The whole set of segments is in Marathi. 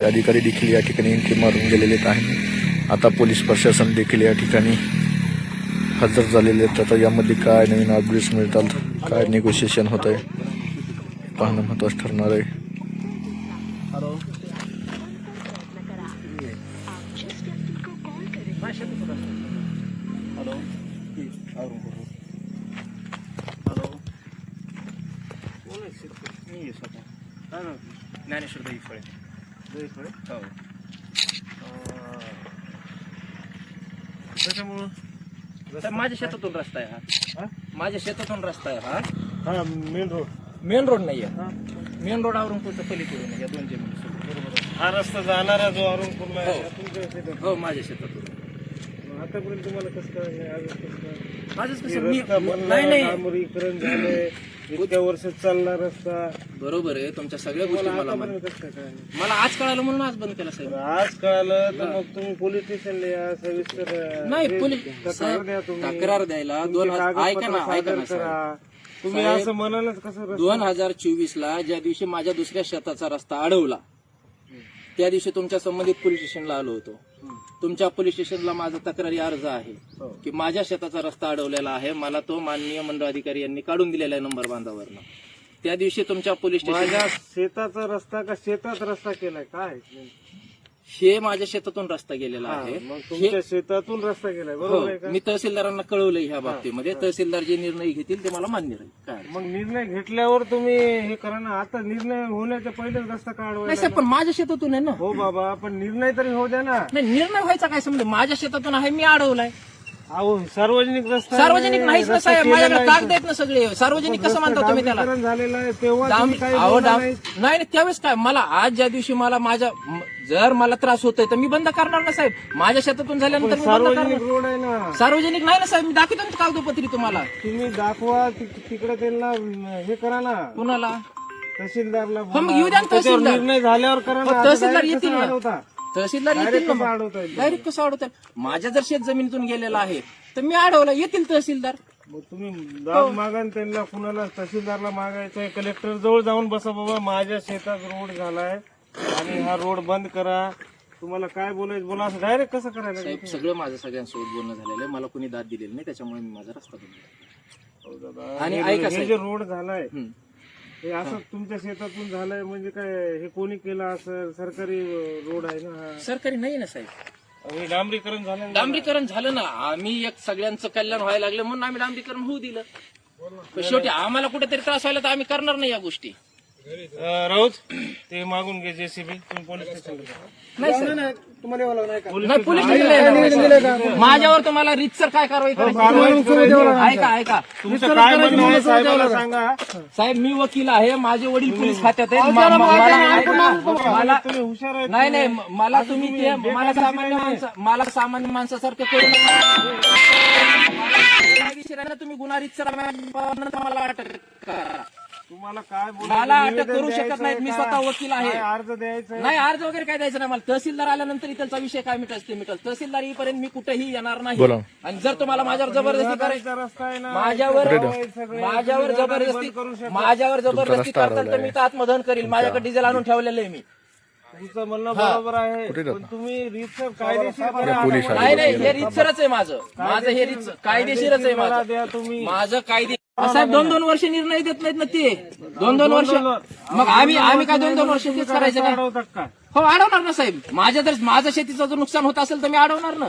अधिकारी देखील या ठिकाणी एंट्री मारून गेलेले आहेत. आता पोलीस प्रशासन देखील या ठिकाणी हजर झालेले आहेत. आता यामध्ये काय नवीन अपडेट्स मिळतात, काय नेगोशिएशन होत आहे पाहणं महत्त्वाचं ठरणार आहे. ज्ञानेश्वर दहीफळे हो. त्याच्यामुळं माझ्या शेतातून रस्ता आहे हा. माझ्या शेतातून रस्ता आहे हा. मेन रोड नाहीये. मेन रोड औरंगपूरच्या पलीकडून या 2 जमिनी. हा रस्ता जाणारा जो औरंगपूरला आहे तुमच्या शेतात? हो माझ्या शेतातून. आतापर्यंत तुम्हाला कसं काय माझंच कसं रस्ता बनला, डांबरीकरण झालंय, इतक्या वर्ष चालला रस्ता, बरोबर आहे. तुमच्या सगळ्या गोष्टी मला कसं काय? मला आज कळालं म्हणून आज बंद केला साहेब. आज कळालं तर मग तुम्ही पोलीस स्टेशनला या, सविस्तर नाही पोलीस तक्रार द्या तुम्ही. तक्रार द्यायला तुमची 2000 ऐका कागदपत्र ना सादर करा. तुम्ही साहेब, असं म्हणालच कसं? 2024 ला ज्या दिवशी माझ्या दुसऱ्या शेताचा रस्ता अडवला त्या दिवशी तुमच्या संबंधित पोलीस स्टेशनला आलो होतो. तुमच्या पोलीस स्टेशनला माझा तक्रारी अर्ज आहे की माझ्या शेताचा रस्ता अडवलेला आहे, मला तो माननीय मंडळ अधिकारी यांनी काढून दिलेला आहे नंबर बांधावरनं. त्या दिवशी तुमच्या पोलीस स्टेशन माझ्या शेताचा रस्ता का शेतात रस्ता केलाय काय? हे माझ्या शेतातून रस्ता गेलेला आहे. मग तुमच्या शेतातून रस्ता केलाय बरोबर आहे का? मी तहसीलदारांना कळवलंय ह्या बाबतीमध्ये. तहसीलदार जे निर्णय घेतील ते मला मान्य राहील. काय मग निर्णय घेतल्यावर तुम्ही हे करा ना. आता निर्णय होण्याच्या पहिलेच रस्ता नाही काढवायला. साहेब, पण माझ्या शेतातून आहे ना. हो बाबा, पण निर्णय तरी होऊ द्या ना. नाही निर्णय व्हायचा काय समजा, माझ्या शेतातून आहे, मी अडवलाय. अहो सार्वजनिक रस्ता आहे. सार्वजनिक नाहीच ना रस्ता साहेब, केलेला माझ्याकडे आहे. कागद आहेत ना सगळे. सार्वजनिक कसं म्हणता तुम्ही त्याला? डांबरीकरण झालेलं आहे तेव्हा तुम्ही काही अहो, बोलला नाही. नाही त्यावेळेस काय मला आज ज्या दिवशी मला जर मला त्रास होतोय तर मी बंद करणार ना साहेब. माझ्या शेतातून झाल्यानंतर मी बंद सार्वजनिक करणार. रोड आहे ना. सार्वजनिक नाही ना साहेब, मी दाखवतो ना कागदोपत्री तुम्हाला. तुम्ही दाखवा तिकडे त्यांना हे करा ना, कुणाला? तहसीलदारला मग येऊ द्या ना त्याच्यावर तहसीलदार. निर्णय झाल्यावर करा ना. तहसीलदार आता येतील direct ना. कसं अडवता? तहसीलदार येतील Direct ना कसं मग. अडवता येईल? डायरेक्ट कसं अडवतात? माझ्या जर शेत जमिनीतून गेलेला आहे तर मी अडवला, येतील तहसीलदार. मग तुम्ही दाद मागा ना त्यांना, कुणाला तहसीलदारला मागायचंय, कलेक्टर जवळ जाऊन बसा, बाबा माझ्या शेतात रोड झालाय आणि हा रोड बंद करा. तुम्हाला काय बोलायचं बोला, असं डायरेक्ट कसं करायला? साहेब सगळं माझं सगळ्यांसोबत बोलणं झालेलं आहे. मला कोणी दाद दिलेली नाही, त्याच्यामुळे मी माझा रस्ता बंद केला. आणि ऐका हे साहेब, जे रोड झालाय हं. हे असं तुमच्या शेतातून झालंय म्हणजे काय? हे कोणी केलं असं? सरकारी रोड आहे ना हा. सरकारी नाही ना साहेब. हे डांबरीकरण झालं ना? डांबरीकरण झालं ना. आम्ही एक सगळ्यांचं कल्याण व्हायला लागलं म्हणून आम्ही डांबरीकरण होऊ दिलं. पण शेवटी आम्हाला कुठेतरी त्रास व्हायला तर आम्ही करणार नाही या गोष्टी. राऊत ते मागून घे जेसीबी. तुम्ही पोलीस स्टेशनला नाही सर. नाही पोलीस स्टेशनला येणार नाही. माझ्यावर तुम्हाला रीतसर काय कारवाई करायची? ऐका तुमचं काय म्हणणं आहे साहेबाला सांगा. साहेब मी वकील आहे, माझे वडील पोलीस खात्यात आहेत. तुम्ही हुशार आहे. नाही मला तुम्ही ते मला सामान्य माणसासारखं करू नका. तुम्ही गुन्हा रीतसर मला अटक करा. तुम्हाला काय मला अटक करू शकत नाहीत. मी स्वतः वकील आहे. अर्ज द्यायचा नाही अर्ज वगैरे काय द्यायचं नाही मला. तहसीलदार आल्यानंतर इथलचा विषय काय मिटल ते मिटल. तहसीलदार येईपर्यंत मी कुठेही येणार नाही. बोला. आणि जर तुम्हाला माझ्यावर जबरदस्ती करायची, रस्ता आहे ना. माझ्यावर जबरदस्ती करताल तर मी तर आत्मदहन करील. माझ्याकडे डिझेल आणून ठेवलेलं आहे मी. तुमचं म्हणणं बरोबर आहे, पण तुम्ही रीतसर कायदेशीर करा. नाही हे रीतसरच आहे माझं हे रीत कायदेशीरच आहे माझं. द्या तुम्ही. माझं कायदे साहेब 2-2 वर्ष निर्णय देत नाहीत ना ते. 2-2 वर्ष मग आम्ही काय 2-2 वर्ष तेच करायचं का? अडवतात का? हो अडवणार ना साहेब. माझं शेतीचं जर नुकसान होत असेल तर मी अडवणार ना.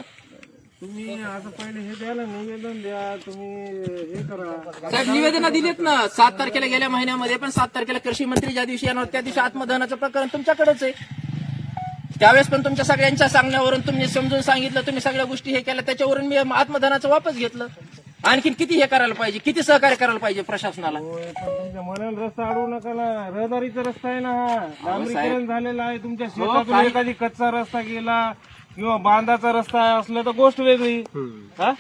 तुम्ही असं पहिले हे द्या ना, निवेदन द्या. तुम्ही हे करा. साहेब निवेदन दिलेत ना 7 तारखेला गेल्या महिन्यामध्ये. पण 7 तारखेला कृषी मंत्री ज्या दिवशी येणार त्या दिवशी आत्मदहनाचं प्रकरण तुमच्याकडेच आहे. त्यावेळेस पण तुमच्या सगळ्यांच्या सांगण्यावरून तुम्ही समजून सांगितलं, तुम्ही सगळ्या गोष्टी हे केल्या, त्याच्यावरून मी आत्मदहनाचं वापस घेतलं. आणखीन किती हे करायला पाहिजे, किती सहकार्य करायला पाहिजे प्रशासनाला. पण तुमच्या मनाला रस्ता अडवू नका ना. रहदारीचा रस्ता आहे ना हा. डांबरीकरण झालेला आहे. तुमच्या शेतातून एखादी कच्चा रस्ता गेला किंवा बांधाचा रस्ता असला तर गोष्ट वेगळी. हा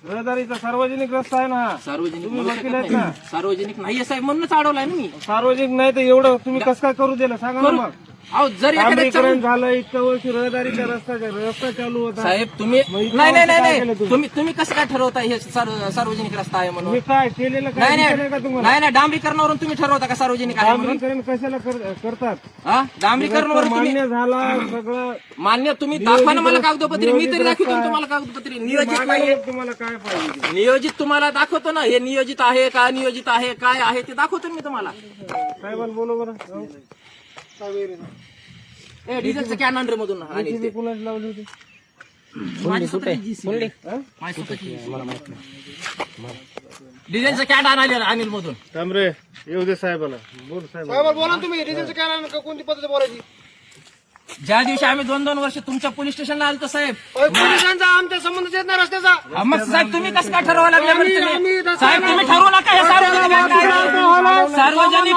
रहदारीचा सार्वजनिक रस्ता आहे ना हा. तुम्ही वकील आहेत ना. सार्वजनिक नाहीये साहेब म्हणूनच अडवलाय ना मी. सार्वजनिक नाही तर एवढं तुम्ही कसं काय करू दिलं सांगा ना मग. अहो जर एखाद्या डांबरीकरण झालं इतकं वर्ष रहदारीचा रस्ता चालू होता. साहेब तुम्ही मग इतकं नाही नाही वर्ष काय नाही केलं नाही तुम्ही कसं काय ठरवता हे सार्वजनिक रस्ता आहे म्हणून? मी काय केलेलं काय नाही दिसलं नाही का तुम्हाला? नाही नाही डांबरीकरणावरून तुम्ही ठरवता का सार्वजनिक आहे म्हणून? डांबरीकरण कशाला करतात? हा डांबरीकरणावरून तुम्ही मान्य झाला सगळं मान्य तुम्ही दाखवा ना मला कागदपत्री, मी तरी दाखवतो ना तुम्हाला कागदपत्री. नियोजित नाहीये, तुम्हाला काय पाहिजे? नियोजित तुम्हाला दाखवतो ना, हे नियोजित आहे का नियोजित आहे काय आहे ते दाखवतो मी तुम्हाला. साहेबांना बोलव बरं. डिझेलचं कॅन अंडर मधून आणि JCB कुणाची लावली होती? डिझेलचं कॅन आणले अनिल मधून. तांबरे येऊ दे साहेबाला. बोल साहेब. बोला तुम्ही डिझेलचं कॅन कोणती पद्धत बोलायची? ज्या दिवशी आम्ही 2-2 वर्ष तुमच्या पोलीस स्टेशनला आलतो साहेब, पोलिसांचा आमच्या संबंध येत नाही रस्त्याचा. मग साहेब तुम्ही कसं काय ठरवा लागले बरं तुम्ही? साहेब तुम्ही ठरवू नका हे सार्वजनिक आहे. सार्वजनिक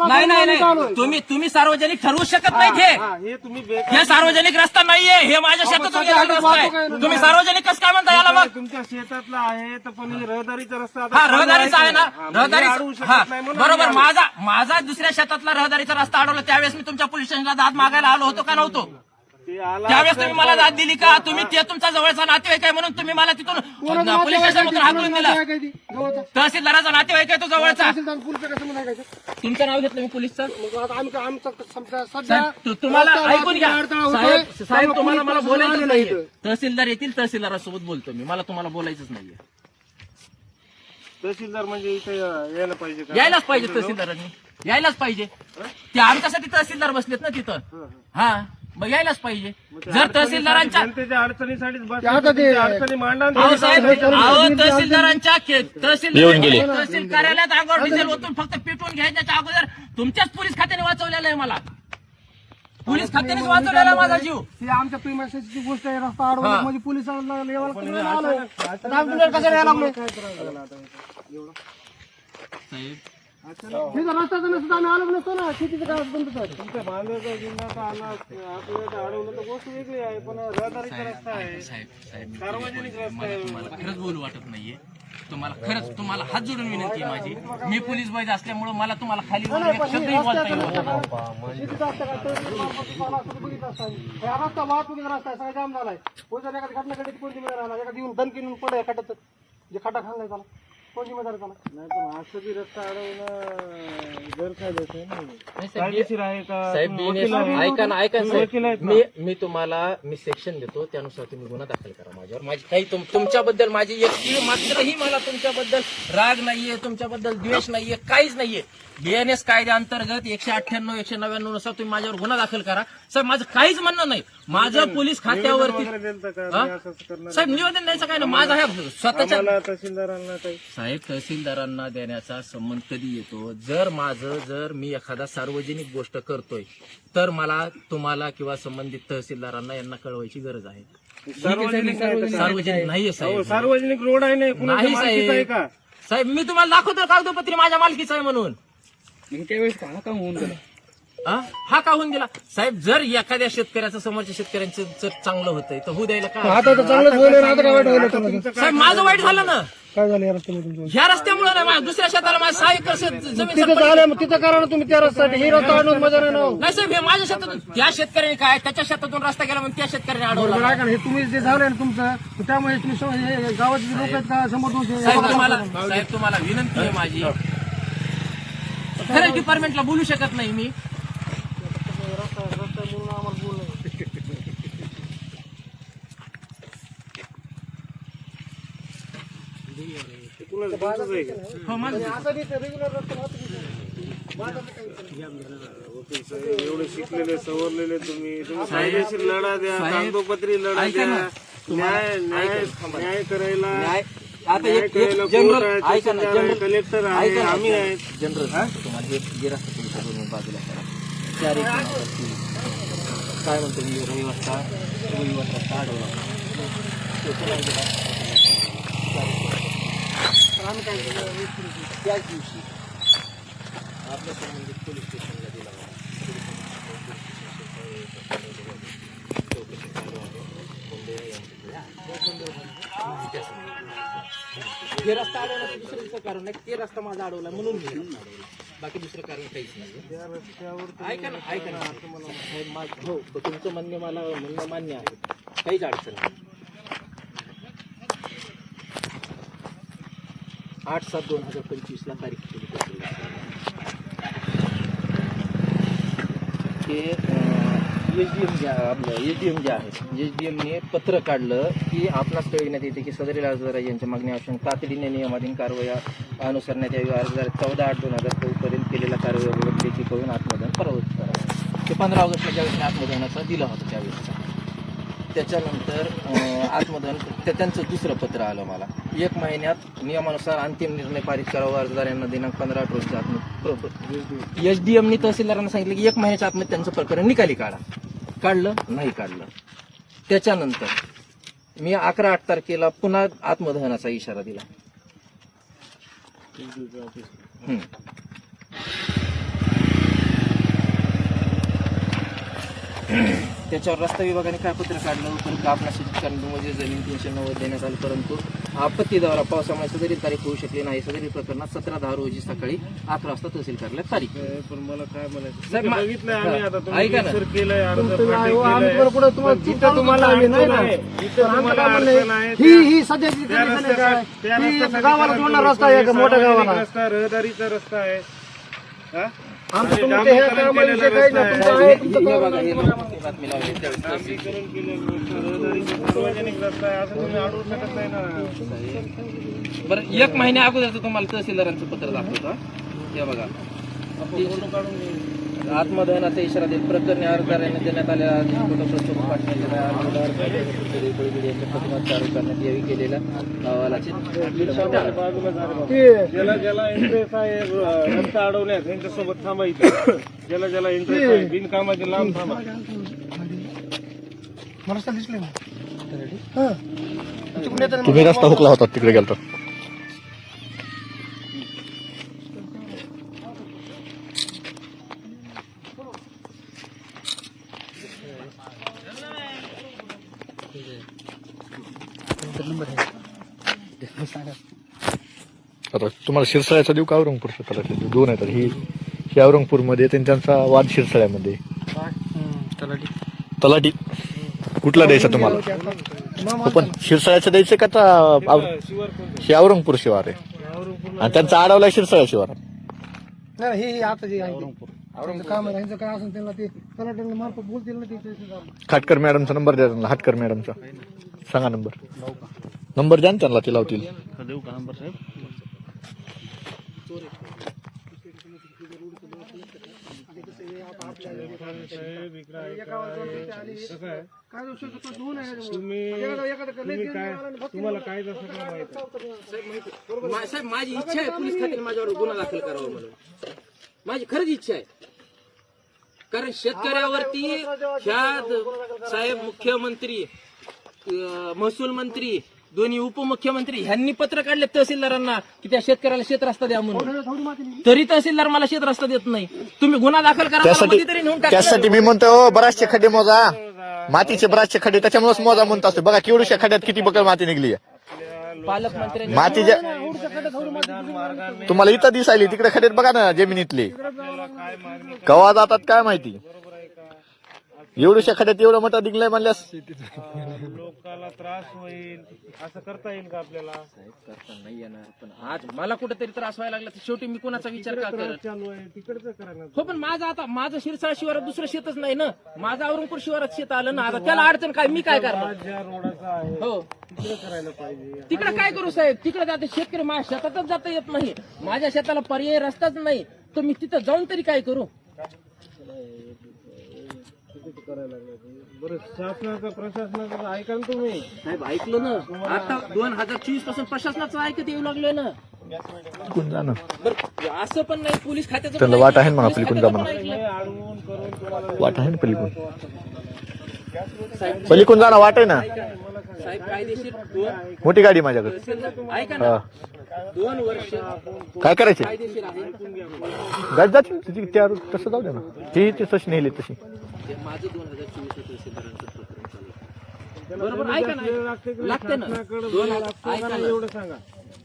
नाही नाही नाही तुम्ही सार्वजनिक ठरवू शकत नाही हे. हे तुम्ही हे सार्वजनिक रस्ता नाहीये, हे माझ्या शेतातून गेलेला रस्ता आहे. तुम्ही सार्वजनिक कसं काय म्हणता याला? मग तुमच्या शेतातला आहे तर पण हे रहदारीचा रस्ता हा रहदारीचा आहे ना, रहदारी अडवू शकत हा नाही म्हणून बरोबर. आम्ही माझा दुसऱ्या शेतातला रहदारीचा रस्ता अडवला त्यावेळेस मी तुमच्या पोलीस स्टेशनला दाद मागायला आलो होतो का नव्हतो? ते आला त्यावेळेस तुम्ही मला दाद दिली का? तुम्ही ते तुमचा जवळचा नातेवाईक आहे म्हणून तुम्ही मला तिथून पोलीस स्टेशनमधून हाकलून दिला. तहसीलदाराचा नातेवाईक आहे तो जवळचा. तुमचं नाव घेतलं मी पोलीसचं. साहेब, तुम्हाला ऐकून घ्या साहेब तुम्हाला मला बोलायचं नाहीये. तहसीलदार येतील, तहसीलदारासोबत बोलतो मी. मला तुम्हाला बोलायचंच नाहीये. तहसीलदार म्हणजे इथे यायला पाहिजे का? यायलाच पाहिजे तहसीलदारांनी, यायलाच पाहिजे. ते आमच्यासाठी तहसीलदार बसलेत ना तिथं. हा मग यायलाच पाहिजे. जर तहसीलदारांच्या जनतेच्या अडचणीसाठीच बस अडचणी मांडा. अहो साहेब, अहो तहसीलदारांच्या तहसील कार्यालयात अंगावर डिझेल ओतून फक्त पेटवून घ्यायच्या अगोदर तुमच्याच पोलीस खात्याने वाचवलेलं आहे मला. पोलीस खात्यानेच वाचवलेला आहे माझा जीव. ही आमच्या प्रेमाची गोष्ट आहे. रस्ता अडवला म्हणजे पोलिसांना लेवाला तुम्ही आलो. आता आम्ही तुला कसं यायला लागलो? साहेब हे जर रस्त्याचा नसता आम्ही आलो नसतो ना. शेतीचं काय बंद कर. तुमच्या बांधाचा जिल्हा आला आपल्याला अडवलं तर गोष्ट वेगळी आहे पण रहदारीचा रस्ता आहे. साहेब सार्वजनिक रस्ता आहे. मला खरंच बोलू वाटत नाहीये. तुम्हाला हात जोडून विनंती आहे माझी. मी पोलीस बैद असल्यामुळे मला तुम्हाला खाली वरून एक शब्दही बोलता येईल. शेतीचा रस्ता काय तर बघितलं असता. हा रस्ता वाहतुकीचा रस्ता आहे. सगळा जाम झालाय. कोणत्या एखादी घटना घडली कोण जिम्मेदार राहणार? एखादी येऊन दणकी येऊन पडे खड्ड्यात जे खड्डा खाल्लाय त्याला कोण जिम्मेदार त्याला? नाही पण असं बी रस्ता अडवणं गैरकायदेशीर आहे ना. कायदेशीर आहे का? साहेब वकील आहे. ऐका ना वकील आहेत ना. मी तुम्हाला सेक्शन देतो त्यानुसार तुम्ही गुन्हा दाखल करा माझ्यावर. माझी काही तुमच्याबद्दल माझी एक मात्रही मला तुमच्याबद्दल राग नाहीये, तुमच्याबद्दल द्वेष नाहीये, काहीच नाहीये. BNS कायद्याअंतर्गत 198, 199 नुसार तुम्ही माझ्यावर गुन्हा दाखल करा. साहेब माझं काहीच म्हणणं नाही. माझं पोलीस खात्यावरती वगैरे दिलतं का? हा? मी असं करणार. साहेब निवेदन द्यायचं काय ना माझा ह्या स्वतःच्या आम्हाला तहसीलदारांना काही साहेब तहसीलदारांना देण्याचा संबंध कधी येतो? जर मी एखादा सार्वजनिक गोष्ट करतोय तर मला तुम्हाला किंवा संबंधित तहसीलदारांना यांना कळवायची गरज आहे. सार्वजनिक नाही तर सार्वजनिक नाहीये साहेब. हो, सार्वजनिक रोड आहे नाही कुणाच्या नाही मालकीचा आहे साहेब. का? साहेब मी तुम्हाला दाखवतो कागदपत्री माझ्या मालकीचं आहे म्हणून. त्यावेळेस का काम होऊन गेला? हा का होऊन गेला? साहेब जर एखाद्या शेतकऱ्याचं समोरच्या शेतकऱ्यांचं जर चांगलं होतंय तर होऊ द्यायला का? आता तर चांगलंच होईल. आता काय वाईट होईल? साहेब माझं वाईट झालं ना काय झालं या रस्त्यामध्ये तुमचं? ह्या रस्त्यामुळे नाही. माझ्या दुसऱ्या शेताला माझ्या 6 एकर जमीन तिथं झालं मग तिथं करा ना तुम्ही त्या रस्त्यासाठी. ही रस्ता आणून मजा नाही ना हो. नाही साहेब हे माझ्या शेतातून त्या शेतकऱ्याने काय त्याच्या शेतातून रस्ता गेला म्हणून त्या शेतकऱ्याने अडवला. बरोबर आहे का? हे तुम्ही जे झालंय ना तुमचं त्यामुळे तुम्ही हे गावाचे लोक आहेत का समोर तुमचे साहेब तुम्हाला विनंती आहे माझी. खरंच डिपार्टमेंटला बोलू शकत नाही मी. हो माझं एवढे शिकलेले सवरलेले तुम्ही कायदेशीर लढा द्या, कागदोपत्री लढा द्या. न्याय करायला आता एक जनरल ऐका ना जनरल कलेक्टर आहे, आम्ही आहेत. जनरल तुम्हाला जे रस्ता तुमच्या दोन बाजूला करा 4 एकर काय म्हणतो मी रविवार रस्ता अडवला. त्याच दिवशी आपल्या संबंधित पोलीस स्टेशनला दिला हे रस्ता अडवण्याचं दुसरं कारण नाही. ते रस्ता माझा अडवला म्हणून मी रस्ता अडवला. बाकी दुसरं कारण काहीच नाही. त्या रस्त्यावर ऐका ना साहेब, हो तुमचं म्हणणं मान्य आहे, काहीच अडचण नाही. 8/7/2025 तारीख केली ते एसडीएम जे आहे एसडीएमने पत्र काढलं की आपणास कळविण्यात येते की सदरील अर्जदार यांच्या मागणी आवश्यक तातडीने नियमाधीन कारवाई अनुसरण्यात यावी. अर्जदार 14/8/2024 पर्यंत केलेल्या कारवाईबाबत लेखी कळून आत्मदान प्रवृत्त करावं. ते 15 ऑगस्टला ज्यावेळेस आत्मदानाचा दिला होता त्यावेळेसचा. त्याच्यानंतर आत्मदान त्यांचं दुसरं पत्र आलं मला. 1 महिन्यात नियमानुसार अंतिम निर्णय पारित करावा. अर्जदार यांना दिनांक 15/8 रोजी एसडीएमनी तहसीलदारांना सांगितलं की 1 महिन्याच्या आतमध्ये त्यांचं प्रकरण निकाली काढलं नाही काढलं. त्याच्यानंतर मी 11/8 तारखेला पुन्हा आत्मदहनाचा इशारा दिला. त्याच्यावर रस्ता विभागाने काय पत्र काढलं, परंतु आपल्या शेतकऱ्यांमध्ये जमीन 390 देण्यात आली, परंतु आपत्ती दौरा पावसामुळे सदरील तारीख होऊ शकली नाही. सदरील प्रकरणात 17/10 रोजी सकाळी 11 वाजता तहसील कार्यालयात तारीख. पण मला काय म्हणायचं, साहेब, बघितलंय आम्ही आता तुम्ही ऐका ना. सर केलंय, अर्ज आम्ही पाठवलंय. बरं पुढे तुम्हाला जिथं तुम्हाला अडचण आहे, जिथं तुम्हाला अडचण आहे, ही सध्याची त्या रस्त्यासाठी गावाला जोडणारा रस्ता आहे का मोठ्या गावाला? रस्ता रहदारीचा रस्ता आहे. हा? आमचं आणि तुमच्या ह्या कामाविषयी काही नाही. तुमचं आहे, तुमचं हे काम बघा, हे बातमी लावली त्यावेळेस. डांबरीकरण केलेलं रस्ता, रहदारीचा सार्वजनिक रस्ता आहे, असं तुम्ही अडवू शकत नाही ना. बरं 1 महिन्या अगोदर तुम्हाला तहसीलदारांचं पत्र दाखवतो. हे बघा, आत्मदहनाचा इशारा देत प्रकरणी अर्जदारांना देण्यात आलेल्या फोटोप्रस्तुत पाठवलेल्या चालू करण्यात यावी केलेल्या अहवालाची ज्याला इंटरेस्ट आहे रस्ता अडवण्यात त्यांच्यासोबत थांबायचं. ज्याला इंटरेस्ट आहे बिनकामाचे लांब थांबा. मला रस्ता दिसले ना. तुम्ही रस्ता हुकला होता तिकडे गेलता. आता तुम्हाला शिरसाळ्याचा देऊ का औरंगपूरचा तलाठी देऊ? 2 आहेत. ही औरंगपूरमध्ये येते आणि त्यांचा वाद शिरसाळ्यामध्ये. तलाठी कुठला द्यायचा तुम्हाला? हो, पण शिरसाळ्याचं द्यायचं का आता? हे औरंगपूर शिवार आहे आणि त्यांचा आडवला शिरसाळ्या शिवार. नाही, ही आता जे आहे ते काम आहे, ह्यांचं काय असेल त्यांना ते तलाट्यांना मार्फत बोलतील ना ते. खाटकर मॅडमचा नंबर द्या त्यांना. हाटकर मॅडमचा सांगा नंबर द्या ना त्यांना, ते लावतील. देऊ का नंबर साहेब? तुम्हाला काय जसं काय माहिती? साहेब, माझी इच्छा आहे पोलीस खात्याने माझ्यावर गुन्हा दाखल करावा म्हणून. माझी खरंच इच्छा आहे. कारण शेतकऱ्यावरती ह्या साहेब मुख्यमंत्री, महसूल मंत्री, दोन्ही उपमुख्यमंत्री ह्यांनी पत्र काढले तहसीलदारांना की त्या शेतकऱ्याला शेत रस्ता द्या म्हणून. तरी तहसीलदार मला शेत रस्ता देत नाही. तुम्ही गुन्हा दाखल करा, तरी नेऊन टाका. त्यासाठी मी म्हणतो बराचसे खड्डे मोजा, मातीचे बराचसे खड्डे, त्याच्यामुळेच मोजा म्हणतो असतो. बघा केवढ्या खड्ड्यात किती बकल माती निघली आहे. पालकमंत्र्यांनी मातीच्या तुम्हाला इथं दिसायली, तिकडे खड्ड्यात बघा ना जमिनीतले कवा जातात काय माहिती. एवढ्या खड्ड्यात एवढं मोठा निघलाय म्हणल्यास लोकांना त्रास होईल असं करता येईल का आपल्याला? करता नाही येणार, पण आज मला कुठेतरी त्रास व्हायला लागला तर शेवटी मी कोणाचा विचार का करत? चालू आहे तिकडचं करा ना. हो, पण माझं शिरसाळ शिवारात दुसरं शेतच नाही ना. माझं औरंगपूर शिवारात शेत आलं ना. आता त्याला अडचण काय, मी काय करणार? ज्या रोडाचा आहे हो, तिकडे करायला पाहिजे. तिकडे काय करू साहेब? तिकडे जाते शेतकरी, माझ्या शेतातच जाता येत नाही. माझ्या शेताला पर्याय रस्ताच नाही, तर मी तिथं जाऊन तरी काय करू? बरं, शासनाचं प्रशासनाचं ऐका ना तुम्ही. साहेब ऐकलं ना, आता 2024 पासून प्रशासनाचं ऐकत येऊ लागलं ना. कोण जाणं बरं, असं पण नाही पोलीस खात्याचं त्यांना पण वाट आहे ना नाही, म्हणा, पोलीस पलीकडून जा खात्याचं म्हणा. पण ऐकलं. अडवून करून तुम्हाला वाट आहे ना पलीकडून, जाणं वाट आहे ना. साहेब कायदेशीर मोठी गाडी माझ्याकडे. ऐका हा, ना, 2 वर्ष काय करायचे? कायदेशीर आहे. गाडी जाते त्या तसं जाऊ दे ना. ती तशी नेली तशी. ते माझं 2024 तहसीलदारांचं प्रकरण चालू आहे. बरोबर, ऐका ना, लागते ना. शासनाकडे वेळ लागतो का नाही एवढं सांगा.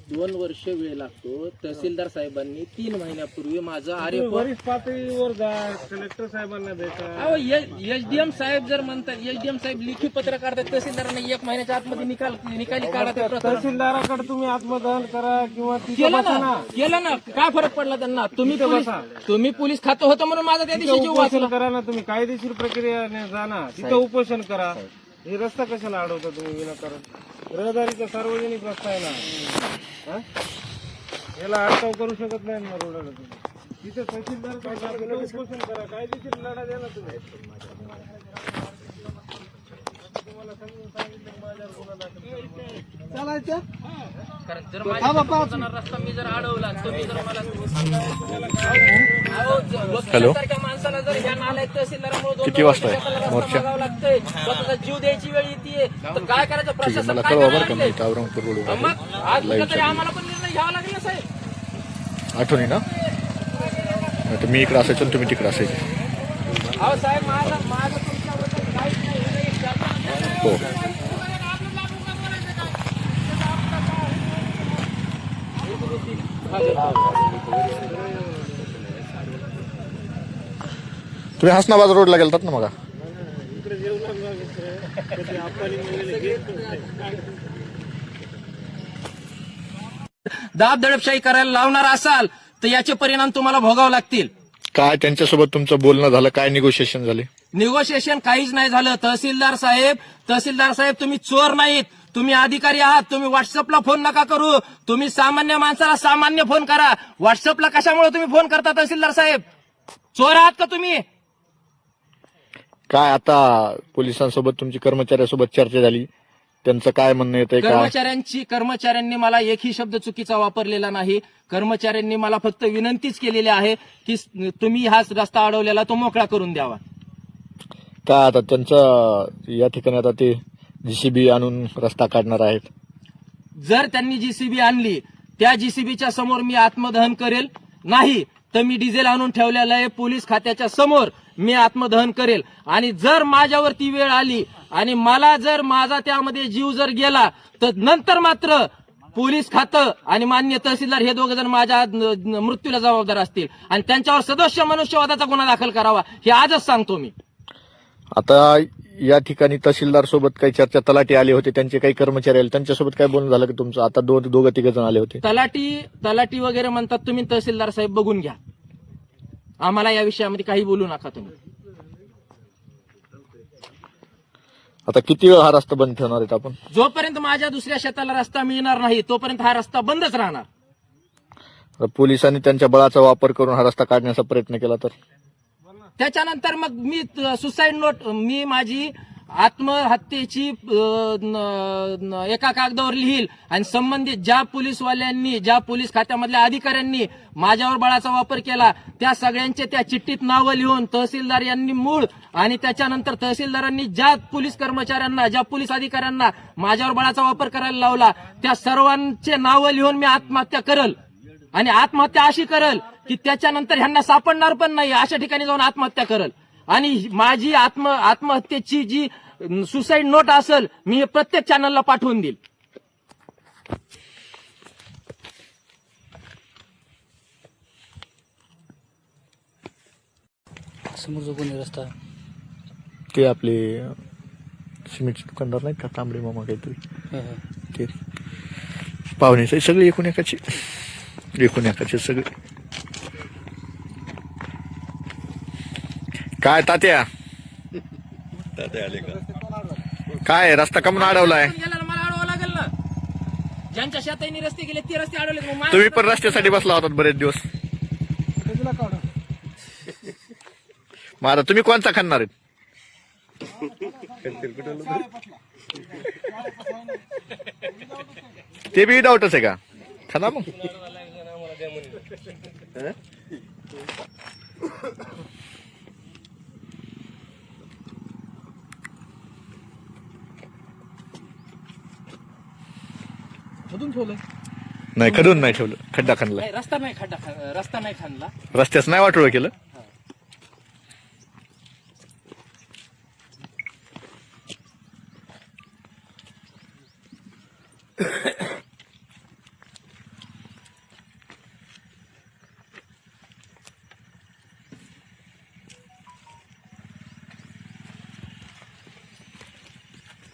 2 वर्ष वेळ लागतो. तहसीलदार साहेबांनी 3 महिन्यापूर्वी माझं आरे वरिष्ठ पातळीवर जा, कलेक्टर साहेबांना भेटा. अहो एसडीएम साहेब जर म्हणतात, एसडीएम साहेब लेखी पत्र काढतात तहसीलदारांना 1 महिन्याच्या आतमध्ये निकाली काढा ते प्रकरण. तहसीलदाराकडे तुम्ही आत्मदहन करा किंवा तिथे केलं बसा ना ना. केलं ना, काय फरक पडला त्यांना? तुम्ही पोलीस खातं होतं म्हणून माझा त्या दिवशी जीव उपोषण वाचला. करा ना, तुम्ही कायदेशीर प्रक्रियेने जा ना, तिथं उपोषण करा. हे रस्ता कशाला अडवता तुम्ही विनाकारण? रहदारीचा सार्वजनिक रस्ता आहे ना, हा? याला अटकाव करू शकत नाही ना रोडला तुम्ही. तिथे तहसीलदार उपोषण करा, कायदेशीर लढा द्या ना तुम्ही. तुम्हाला समजून सांगितलं माझ्यावर गुन्हा दाखल चालायचं. कारण जर माझ्या रस्ता मी जर अडवला, तुम्ही जर मला सारख्या माणसाला जर ह्या नालायक तहसीलदारामुळे किती वाजता आहे मोर्चा? बघावं लागतंय, स्वतःचा जीव द्यायची वेळ येते, तर काय करायचं? प्रशासन मला काय कळवा करायला बरं का लागलंय? मी तावरंगपूर रोड मग आज कुठं तरी आम्हाला पण निर्णय घ्यावा लागेल ना साहेब. आठवणी ना, नाहीतर मी इकडे असायचो आणि तुम्ही तिकडे असायचे. अहो साहेब, माझं तुमच्याबद्दल काहीच नाही. हो, तुम्ही हसनाबाद रोडला गेलतात ना मग? दाब दडपशाही करायला लावणार असाल तर याचे परिणाम तुम्हाला भोगावे लागतील. काय त्यांच्यासोबत तुमचं बोलणं झालं? काय निगोशिएशन झाले? निगोशिएशन काहीच नाही झालं. तहसीलदार साहेब तुम्ही चोर नाहीत, तुम्ही अधिकारी आहात. तुम्ही व्हॉट्सअपला फोन नका करू, तुम्ही सामान्य माणसाला सामान्य फोन करा. व्हॉट्सअपला कशामुळे तुम्ही फोन करता तहसीलदार साहेब? चोर आहात का तुम्ही? काय आता पोलिसांसोबत तुमची कर्मचाऱ्यासोबत चर्चा झाली, त्यांचं काय म्हणणं येतंय? काय कर्मचाऱ्यांनी मला एकही शब्द चुकीचा वापरलेला नाही. कर्मचाऱ्यांनी मला फक्त विनंतीच केलेली आहे की तुम्ही हा रस्ता अडवलेला तो मोकळा करून द्यावा. काय आता त्यांचं या ठिकाणी आता ते जीसीबी आणून रस्ता काढणार आहेत. जर त्यांनी जीसीबी आणली, त्या जीसीबीच्या समोर मी आत्मदहन करेल, नाही तर मी डिझेल आणून ठेवलेलं आहे पोलीस खात्याच्या समोर, मी आत्मदहन करेल. आणि जर माझ्यावरती वेळ आली आणि मला जर माझा त्यामध्ये जीव जर गेला तर नंतर मात्र पोलीस खातं आणि माननीय तहसीलदार हे 2 जण माझ्या मृत्यूला जबाबदार असतील आणि त्यांच्यावर सदस्य मनुष्यवधाचा गुन्हा दाखल करावा, हे आजच सांगतो मी. आता या ठिकाणी तहसीलदार सोबत काही चर्चा, तलाठी आले होते, त्यांचे काही कर्मचारी आले, त्यांच्यासोबत काय बोलणं झालं की तुमचं? आता 2-3 जण आले होते. तलाठी वगैरे म्हणतात तुम्ही तहसीलदार साहेब बघून घ्या, आम्हाला या विषयामध्ये काही बोलू नका तुम्ही. आता किती वेळ हा रस्ता बंद ठेवणार आहेत आपण? जोपर्यंत माझ्या दुसऱ्या शेताला रस्ता मिळणार नाही तोपर्यंत हा रस्ता बंदच राहणार. पोलिसांनी त्यांच्या बळाचा वापर करून हा रस्ता काढण्याचा प्रयत्न केला तर? त्याच्यानंतर मग मी सुसाईड नोट, मी माझी आत्महत्येची एका कागदावर लिहील आणि संबंधित ज्या पोलीसवाल्यांनी, ज्या पोलीस खात्यामधल्या अधिकाऱ्यांनी माझ्यावर बळाचा वापर केला त्या सगळ्यांचे त्या चिठ्ठीत नावं लिहून तहसीलदार यांनी मूळ आणि त्याच्यानंतर तहसीलदारांनी ज्या पोलीस कर्मचाऱ्यांना, ज्या पोलीस अधिकाऱ्यांना माझ्यावर बळाचा वापर करायला लावला त्या सर्वांचे नावं लिहून मी आत्महत्या करल. आणि आत्महत्या अशी करल की त्याच्यानंतर ह्यांना सापडणार पण नाही, अशा ठिकाणी जाऊन आत्महत्या करल. आणि माझी आत्महत्येची जी सुसाईड नोट असेल मी हे प्रत्येक चॅनलला पाठवून देईल. समोर जो कोणी रस्ता ते आपले सिमेंटचे दुकानदार नाहीत का, तांबडे मामा काहीतरी, ते पाहुणे सगळे एकूण एकाचे सगळे. काय तात्या आले का? काय रस्ता कमून अडवलाय? मला अडवावं लागेल ना, ज्यांच्या शेतांनी रस्ते गेले ते रस्ते अडवले. तुम्ही पण रस्त्यासाठी बसला होतात बरेच दिवस. मग आता तुम्ही कोणता खाणार आहेत? ते बी डाऊटच आहे का? खाना मग. नाही, खडून नाही ठेवलं, खड्डा खाणला. रस्ता नाही खाणला. रस्त्याच नाही वाटोळं केलं.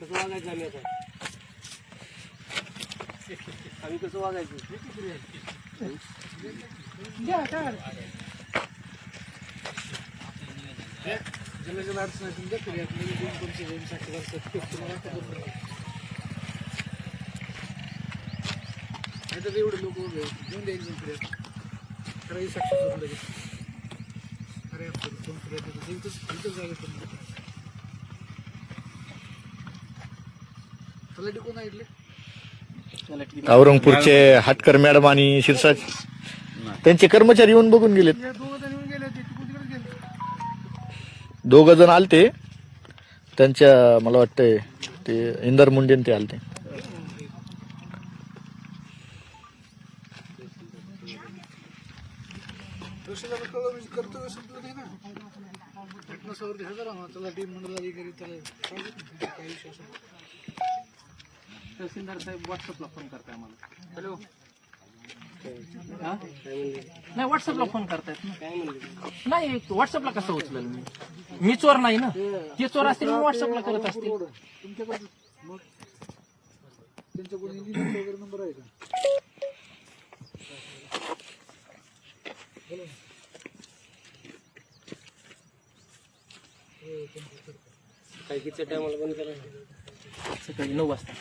कसं वागायचं आम्ही आता आम्ही कसं वागायचं घ्या काय जमेल अडचण आहे तुमच्या तरी आपल्याला 2 कोणते 260 वर्षात तुम्हाला नाही तर एवढे लोक घेऊन द्यायचं फिर्याद खरंही सक्सेस होऊन लगेच खरे आपण कोण फिर्याद इथंच जागे तलाठी कोण ऐकले औरंगपूरचे हाटकर मॅडम आणि शिरसाट त्यांचे कर्मचारी येऊन बघून गेलेत. 2 जण येऊन गेले होते तू तिकडेच गेले 2 जण आलते त्यांच्या मला वाटतंय ते इंदर मुंडे ते आलते. कर्तव्य संपलं नाही ना घटनासवरती हजर राहा तलाठी मंडलाधिकारी त्याला काही विषय असेल तहसीलदार साहेब व्हॉट्सअपला फोन करताय मला. हॅलो नाही व्हॉट्सअपला फोन करतायत ना. काय म्हणले नाही व्हॉट्सअपला कसं उचलेल मी चोर नाही ना. ते चोर असतील व्हॉट्सअपला करत असतील. तुमच्याकडे मग त्यांच्या कोणी इंजिनियर वगैरे नंबर आहे का काय किती टायमाला बंद करा सकाळी 9 वाजता.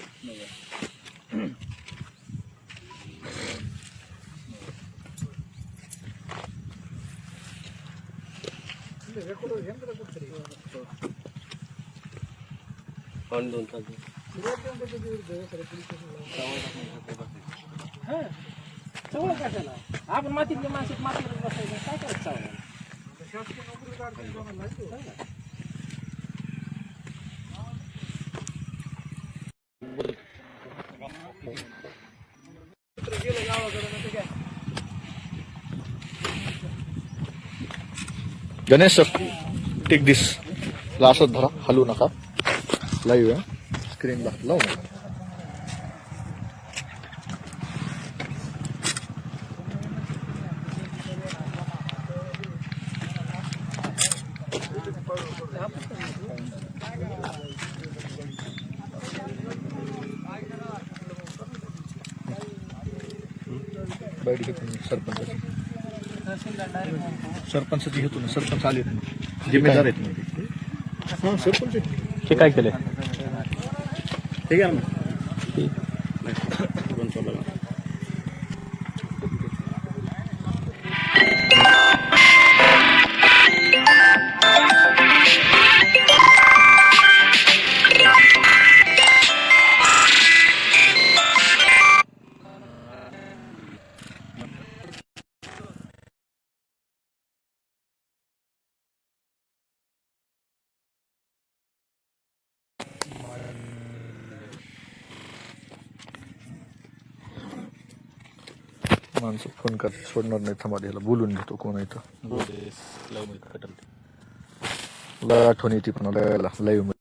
सगळं कशाला आपण मातीतले माणसं मातीत बसायचं काय करायचं चावलं. गणेश सर टेक दिस असंच धरा हलू नका लाईव्ह आहे स्क्रीनला लावू नका. बैठ घेतो सरपंच सरपंचाची घेतो ना सरपंच आले जिम्मेदार आहेत ना सरपंच ते काय केलंय ठीक आहे ना माणसं फोन कर सोडणार नाही थांबा याला बोलून घेतो कोण आहे तर आठवण येते पण लाईव्ह मध्ये